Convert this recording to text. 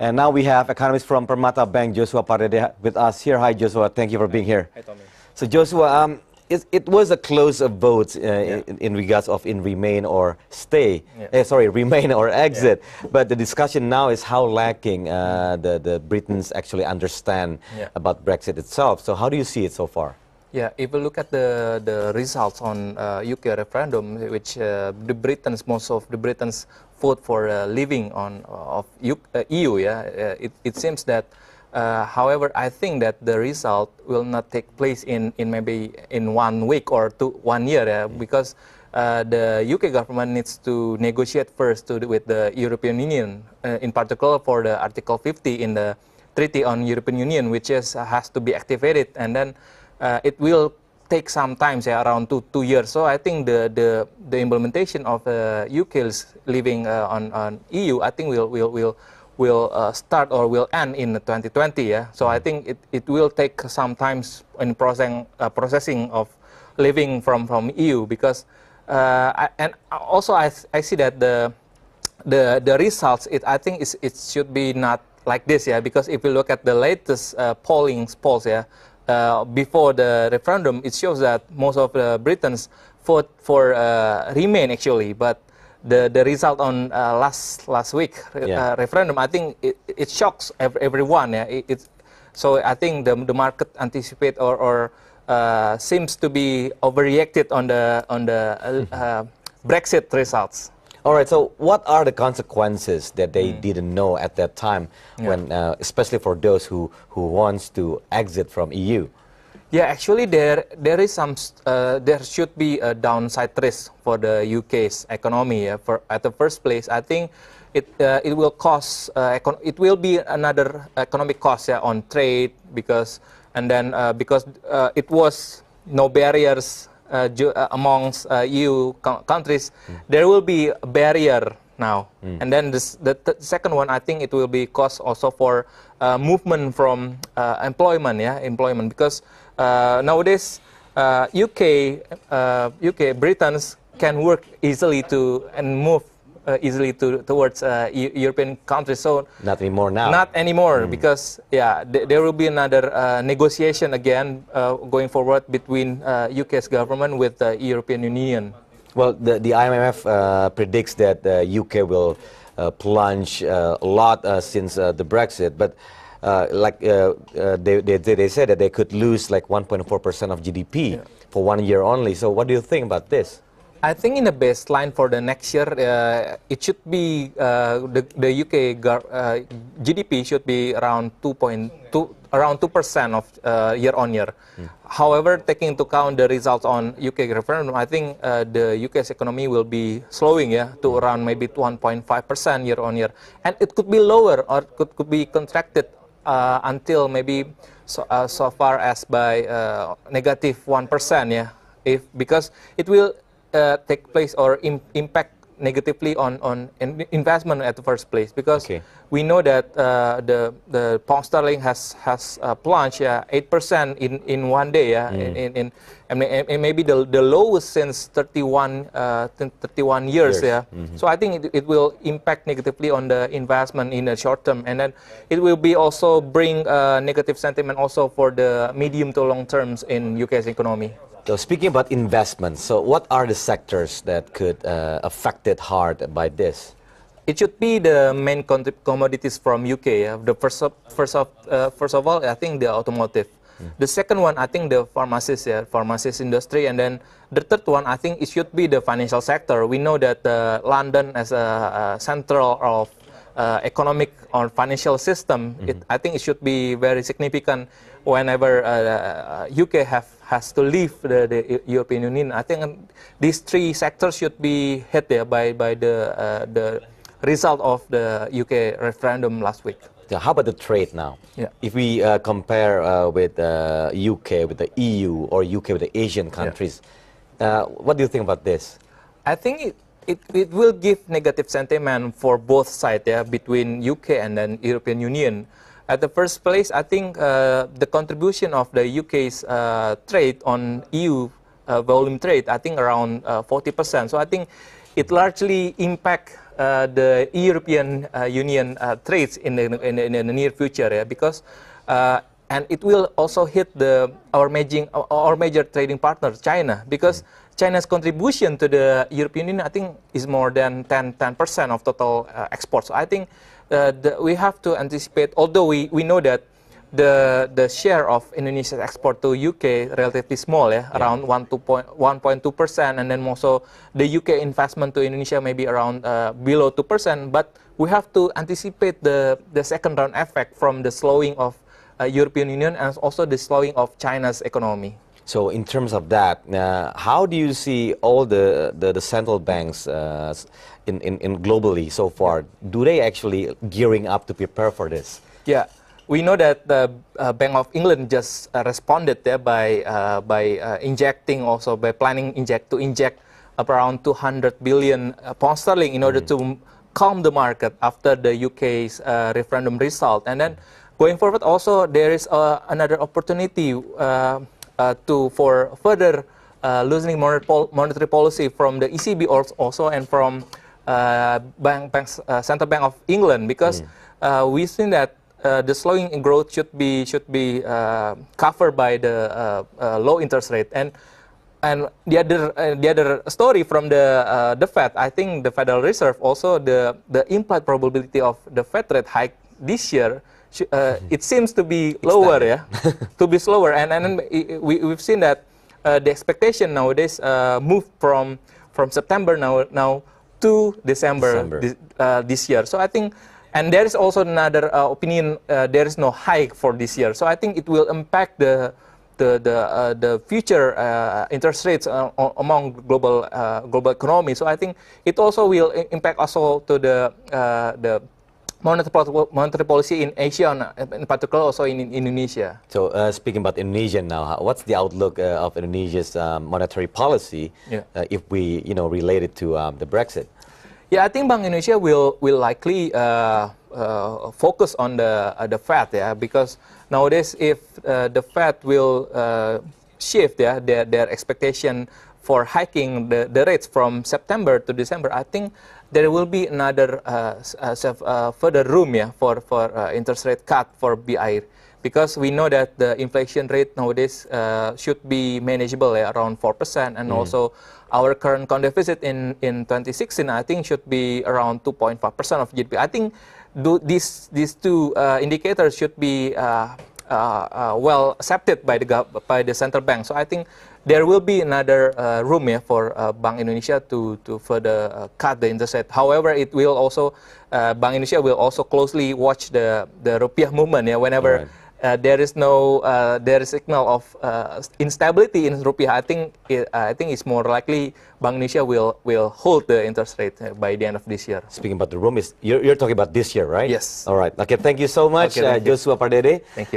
And now we have economist from Permata Bank, JOSUA Pardedede, with us here. Hi, JOSUA. Thank you for being here. Hi, Tommy. So, JOSUA, it was a close vote in regards of remain or stay. Remain or exit. But the discussion now is how lacking the Britons actually understand about Brexit itself. So, how do you see it so far? Yeah, if you look at the results on UK referendum, which most of the Britons vote for leaving of EU, it seems that, however, I think that the result will not take place in maybe in 1 week or 1 year, because the UK government needs to negotiate first with the European Union, in particular for the Article 50 in the Treaty on European Union, which has to be activated, and then it will take some time, say around two years. So I think the implementation of UK's leaving on EU, I think will start or will end in 2020. Yeah. So I think it will take some time in processing of leaving from EU, because and also I see that the results, I think it should be not like this, because if you look at the latest polls, before the referendum, it shows that most of the Britons vote for remain actually, but the result on last week referendum, I think it shocks everyone. So I think the market anticipate or seems to be overreacted on the Brexit results. All right, so what are the consequences that they didn't know at that time, when, especially for those who wants to exit from EU? Yeah, actually there is some there should be a downside risk for the UK's economy. At the first place, I think it will cost it will be another economic cost on trade, because it was no barriers amongst EU countries. There will be a barrier now, and then the second one, I think it will be cost also for movement from employment, because nowadays UK Britons can work easily and move easily towards European countries. So not anymore now. Not anymore, because there will be another negotiation again going forward between UK's government with the European Union. Well, the IMF predicts that the UK will plunge a lot since the Brexit, but they said that they could lose like 1.4% of GDP for 1 year only. So what do you think about this? I think in the baseline for the next year, it should be the UK GDP should be around 2% of year on year. However, taking into account the results on UK referendum, I think the UK's economy will be slowing to around maybe 1.5% year on year, and it could be lower or could be contracted until maybe so far as by negative 1%. Because it will take place or impact negatively on investment at the first place, because we know that the pound sterling has plunged 8% in 1 day, and maybe the lowest since 31 years. So I think it will impact negatively on the investment in the short term, and then it will be also bring negative sentiment also for the medium to long terms in UK's economy. So speaking about investments, so what are the sectors that could affected hard by this? It should be the main commodities from UK. The first of all, I think the automotive. The second one, I think the pharmacies industry, and then the third one, I think it should be the financial sector. We know that London as a central of economic or financial system, I think it should be very significant whenever UK has to leave the European Union. I think these three sectors should be hit by the result of the UK referendum last week. So how about the trade now? If we compare with UK with the EU or UK with the Asian countries, what do you think about this? I think it will give negative sentiment for both sides, between UK and then European Union. At the first place, I think the contribution of the UK's trade on EU volume trade, I think around 40%. So I think it largely impact the European Union trades in the near future, yeah, because and it will also hit our major trading partner, China, because China's contribution to the European Union, I think, is more than 10% of total exports. So I think we have to anticipate, although we know that the share of Indonesia's export to UK relatively small, around 1.2%, and then also the UK investment to Indonesia maybe around below 2%. But we have to anticipate the second round effect from the slowing of European Union and also the slowing of China's economy. So in terms of that, how do you see all the central banks in globally so far? Do they actually gearing up to prepare for this? Yeah. We know that the Bank of England just responded there by injecting, also by planning to inject around 200 billion pound sterling in order to calm the market after the UK's referendum result. And then going forward, also there is another opportunity for further loosening monetary policy from the ECB also and from Central Bank of England, because we've seen that the slowing in growth should be covered by the low interest rate. And the other story from the Fed, I think the Federal Reserve also, the implied probability of the Fed rate hike this year, it seems to be lower, to be slower. And we've seen that the expectation nowadays moved from September now to December. This year. So I think. And there is also another opinion. There is no hike for this year, so I think it will impact the future interest rates among global economy. So I think it also will impact also to the monetary policy in Asia, in particular also in Indonesia. So speaking about Indonesia now, what's the outlook of Indonesia's monetary policy if we relate it to the Brexit? Yeah, I think Bank Indonesia will likely focus on the Fed, because nowadays if the Fed will shift their expectation for hiking the rates from September to December, I think there will be another further room for interest rate cut for BI, because we know that the inflation rate nowadays should be manageable, around 4%, and also our current account deficit in 2016, I think, should be around 2.5% of GDP. I think these two indicators should be well accepted by the central bank. So I think there will be another room for Bank Indonesia to further cut the interest rate. However, it will also Bank Indonesia will also closely watch the rupiah movement. Whenever there is signal of instability in rupiah, I think it's more likely Bank Indonesia will hold the interest rate by the end of this year. Speaking about the room, you're talking about this year, right? Yes. All right. Okay. Thank you so much, Okay, Joshua Pardede. Thank you.